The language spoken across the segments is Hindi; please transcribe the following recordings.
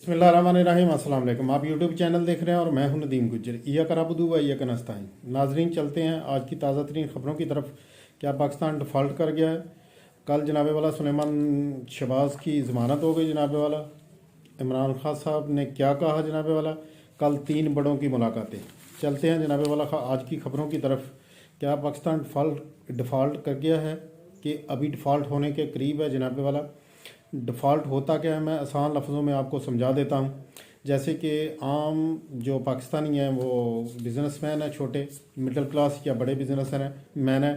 बिस्मिल्लाहिर्रहमानिर्रहीम। अस्सलाम वालेकुम। आप यूट्यूब चैनल देख रहे हैं और मैं हूं नदीम गुज्जर। ईया कराबुदू व ईया कनस्ताइन। नाजरीन, चलते हैं आज की ताज़ा तरीन ख़बरों की तरफ। क्या पाकिस्तान डिफ़ॉल्ट कर गया है? कल जनाबे वाला सुलेमान शहबाज की ज़मानत हो गई जनाबे वाला। इमरान खान साहब ने क्या कहा जनाबे वाला? कल 3 बड़ों की मुलाकातें। चलते हैं जनाबे वाला आज की ख़बरों की तरफ। क्या पाकिस्तान डिफ़ॉल्ट कर गया है कि अभी डिफ़ॉल्ट होने के करीब है जनाबे वाला? डिफ़ॉल्ट होता क्या है, मैं आसान लफ्ज़ों में आपको समझा देता हूँ। जैसे कि आम जो पाकिस्तानी हैं वो बिज़नेसमैन है, छोटे मिडिल क्लास या बड़े बिज़नेस मैन है,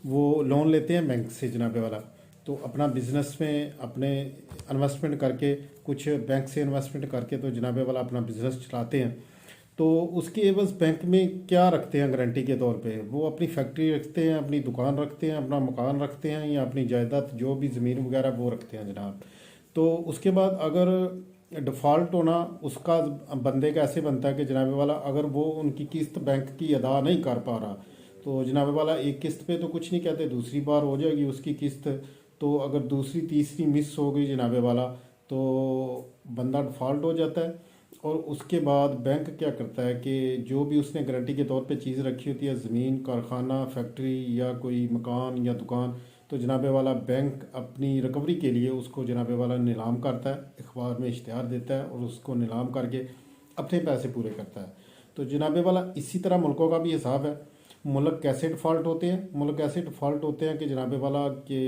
वो लोन लेते हैं बैंक से जनाबे वाला। तो अपना बिज़नेस में अपने इन्वेस्टमेंट करके, कुछ बैंक से इन्वेस्टमेंट करके तो जनाबे वाला अपना बिज़नेस चलाते हैं। तो उसके एवज़ बैंक में क्या रखते हैं गारंटी के तौर पे? वो अपनी फैक्ट्री रखते हैं, अपनी दुकान रखते हैं, अपना मकान रखते हैं, या अपनी जायदाद जो भी ज़मीन वगैरह वो रखते हैं जनाब। तो उसके बाद अगर डिफ़ॉल्ट होना उसका बंदे का ऐसे बनता है कि जनाब वाला अगर वो उनकी किस्त बैंक की अदा नहीं कर पा रहा, तो जनाब वाला एक किस्त पे तो कुछ नहीं कहते, दूसरी बार हो जाएगी उसकी किस्त। तो अगर दूसरी तीसरी मिस हो गई जनाब वाला तो बंदा डिफ़ॉल्ट हो जाता है। और उसके बाद बैंक क्या करता है कि जो भी उसने गारंटी के तौर पे चीज़ रखी होती है, ज़मीन, कारखाना, फैक्ट्री या कोई मकान या दुकान, तो जनाबे वाला बैंक अपनी रिकवरी के लिए उसको जनाबे वाला नीलाम करता है, अखबार में इश्तिहार देता है और उसको नीलाम करके अपने पैसे पूरे करता है। तो जनाबे वाला इसी तरह मुल्कों का भी हिसाब है। मुल्क कैसे डिफ़ॉल्ट होते हैं? मुल्क ऐसे डिफ़ॉल्ट होते हैं कि जनाबे वाला के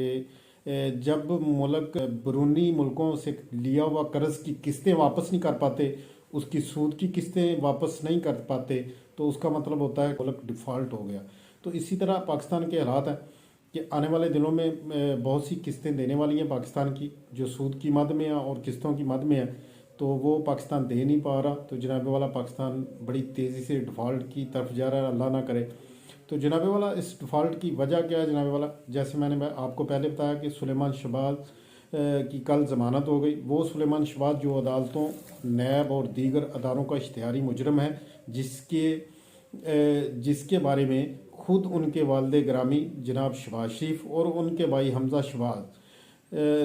जब मुल्क बैरूनी मुल्कों से लिया हुआ कर्ज़ की किस्तें वापस नहीं कर पाते, उसकी सूद की किस्तें वापस नहीं कर पाते, तो उसका मतलब होता है मुल्क डिफ़ॉल्ट हो गया। तो इसी तरह पाकिस्तान के हालात हैं कि आने वाले दिनों में बहुत सी किस्तें देने वाली हैं पाकिस्तान की, जो सूद की मद में है और किस्तों की मद में है, तो वो पाकिस्तान दे नहीं पा रहा। तो जनाबे वाला पाकिस्तान बड़ी तेज़ी से डिफ़ॉल्ट की तरफ जा रहा है, अल्लाह ना करे। तो जनाबे वाला इस डिफ़ॉल्ट की वजह क्या है जनाबे वाला? जैसे मैं आपको पहले बताया कि सुलेमान शहबाज की कल ज़मानत हो गई। वो सुलेमान शहबाज जो अदालतों, नैब और दीगर अदारों का इश्तिहारी मुजरम है, जिसके बारे में खुद उनके वालिद ग्रामी जनाब शहबाज शरीफ और उनके भाई हमज़ा शहबाज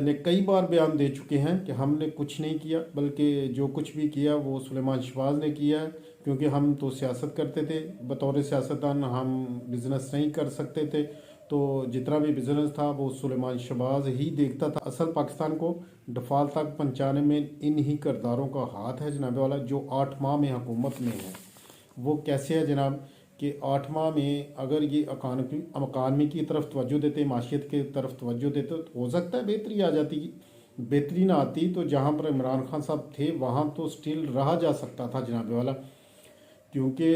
ने कई बार बयान दे चुके हैं कि हमने कुछ नहीं किया, बल्कि जो कुछ भी किया वो सुलेमान शहबाज ने किया है, क्योंकि हम तो सियासत करते थे। बतौर सियासतदान हम बिज़नेस नहीं कर सकते थे, तो जितना भी बिज़नेस था वो सुलेमान शहबाज ही देखता था। असल पाकिस्तान को डिफ़ॉल्ट तक पहुँचाने में इन ही किरदारों का हाथ है जनाब वाला, जो 8 माह में हुकूमत में है। वो कैसे है जनाब कि 8 माह में अगर ये अकानमी की तरफ तवज्जो देते, माशियत की तरफ तवज्जो देते, तो हो सकता है बेहतरी आ जाती। बेहतरी ना आती तो जहाँ पर इमरान खान साहब थे वहाँ तो स्टिल रहा जा सकता था जनाब वाला, क्योंकि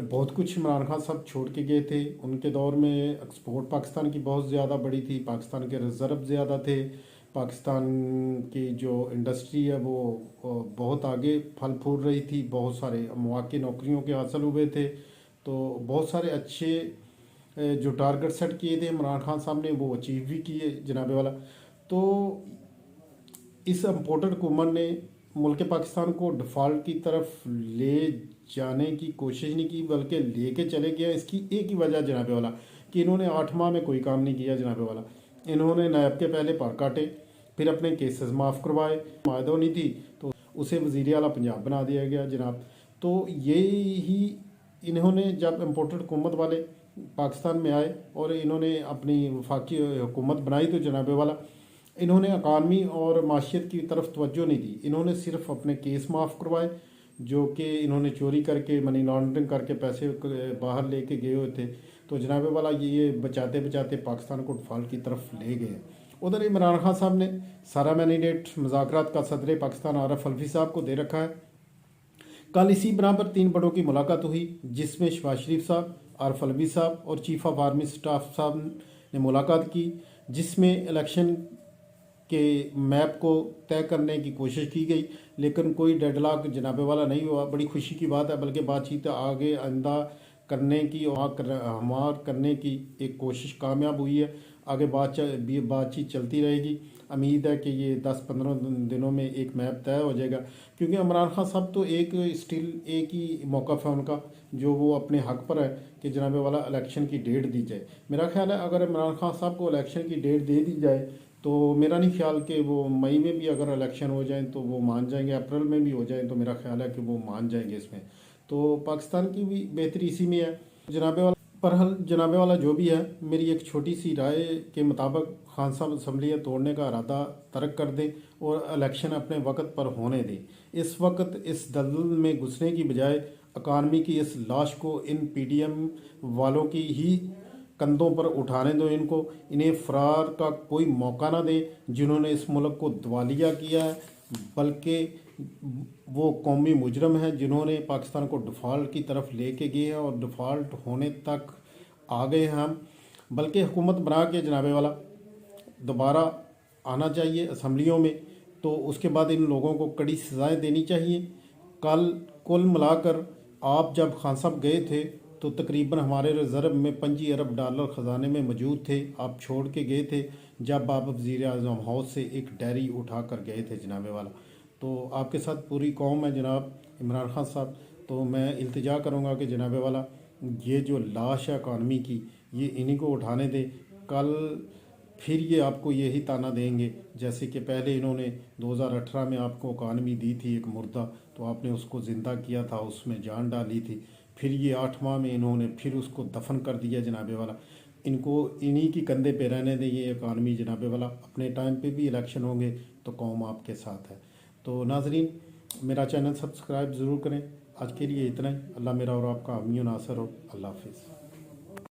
बहुत कुछ इमरान खान साहब छोड़ के गए थे। उनके दौर में एक्सपोर्ट पाकिस्तान की बहुत ज़्यादा बड़ी थी, पाकिस्तान के रिज़र्व ज़्यादा थे, पाकिस्तान की जो इंडस्ट्री है वो बहुत आगे फल फूल रही थी, बहुत सारे मौके नौकरियों के हासिल हुए थे। तो बहुत सारे अच्छे जो टारगेट सेट किए थे इमरान खान साहब ने वो अचीव भी किए जनाबे वाला। तो इस इम्पोर्टेड हुकूमत ने मुल्क पाकिस्तान को डिफ़ॉल्ट की तरफ ले जाने की कोशिश नहीं की, बल्कि लेके चले गया। इसकी एक ही वजह जनाबे वाला कि इन्होंने 8 माह में कोई काम नहीं किया जनाबे वाला। इन्होंने नायब के पहले पर काटे, फिर अपने केसेस माफ़ करवाए, मायदा नहीं थी तो उसे वज़ीर आला पंजाब बना दिया गया जनाब। तो ये ही इन्होंने जब इम्पोर्टेड हुकूमत वाले पाकिस्तान में आए और इन्होंने अपनी वफाकी हुकूमत बनाई, तो जनाबे वाला इन्होंने अकानमी और माशियत की तरफ तवज्जो नहीं दी। इन्होंने सिर्फ अपने केस माफ़ करवाए, जो कि इन्होंने चोरी करके, मनी लॉन्ड्रिंग करके पैसे बाहर लेके गए हुए थे। तो जनाबे वाला ये बचाते बचाते पाकिस्तान को डिफ़ॉल्ट की तरफ ले गए। उधर इमरान खान साहब ने सारा मैनीडेट मुज़ाकरात का सदर पाकिस्तान आरफ अलवी साहब को दे रखा है। कल इसी बना पर 3 बड़ों की मुलाकात हुई, जिसमें शहबाज शरीफ साहब, आरफ अलवी साहब और चीफ ऑफ आर्मी स्टाफ साहब ने मुलाकात की, जिसमें इलेक्शन के मैप को तय करने की कोशिश की गई, लेकिन कोई डेडलॉक जनाबे वाला नहीं हुआ। बड़ी खुशी की बात है, बल्कि बातचीत आगे आइंदा करने की और हमार करने की एक कोशिश कामयाब हुई है। आगे बातचीत चलती रहेगी। उम्मीद है कि ये 10-15 दिनों में एक मैप तय हो जाएगा, क्योंकि इमरान खान साहब तो एक ही मौक़िफ़ है उनका, जो वो अपने हक पर है कि जनाबे वाला इलेक्शन की डेट दी जाए। मेरा ख्याल है अगर इमरान खान साहब को इलेक्शन की डेट दे दी जाए तो मेरा नहीं ख्याल कि वो मई में भी अगर इलेक्शन हो जाए तो वो मान जाएंगे, अप्रैल में भी हो जाए तो मेरा ख्याल है कि वो मान जाएंगे इसमें। तो पाकिस्तान की भी बेहतरी इसी में है जनाबे वाला। पर हल जनाबे वाला जो भी है, मेरी एक छोटी सी राय के मुताबिक खान साहब असम्बलियाँ तोड़ने का इरादा तर्क कर दें और इलेक्शन अपने वक्त पर होने दें। इस वक्त इस दलदल में घुसने की बजाय अकानमी की इस लाश को इन पीडीएम वालों की ही कंधों पर उठाने दो इनको। इन्हें फरार का कोई मौका ना दें जिन्होंने इस मुल्क को दिवालिया किया है, बल्कि वो कौमी मुजरम हैं जिन्होंने पाकिस्तान को डिफ़ॉल्ट की तरफ लेके गए हैं और डिफ़ॉल्ट होने तक आ गए हैं हम। बल्कि हुकूमत बना के जनाबे वाला दोबारा आना चाहिए असम्बलियों में, तो उसके बाद इन लोगों को कड़ी सज़ाएं देनी चाहिए। कल कुल मिलाकर आप जब खान साहब गए थे तो तकरीबन हमारे रिज़र्व में 25 अरब डॉलर ख़जाने में मौजूद थे। आप छोड़ के गए थे जब आप वज़ीर आज़म हाउस से एक डायरी उठा कर गए थे जनाबे वाला। तो आपके साथ पूरी कौम है जनाब इमरान खान साहब। तो मैं इल्तिजा करूँगा कि जनाबे वाला ये जो लाश है इकानमी की, ये इन्हीं को उठाने दें। कल फिर ये आपको यही ताना देंगे जैसे कि पहले इन्होंने 2018 में आपको इकानमी दी थी एक मुर्दा, तो आपने उसको ज़िंदा किया था, उसमें जान डाली थी। फिर ये 8 माह में इन्होंने फिर उसको दफन कर दिया जनाबे वाला। इनको इन्हीं की कंधे पे रहने दें ये इकानमी जनाबे वाला। अपने टाइम पे भी इलेक्शन होंगे तो कौम आपके साथ है। तो नाजरीन, मेरा चैनल सब्सक्राइब ज़रूर करें। आज के लिए इतना ही। अल्लाह मेरा और आपका हामी नासर हो। अल्लाह हाफिज़।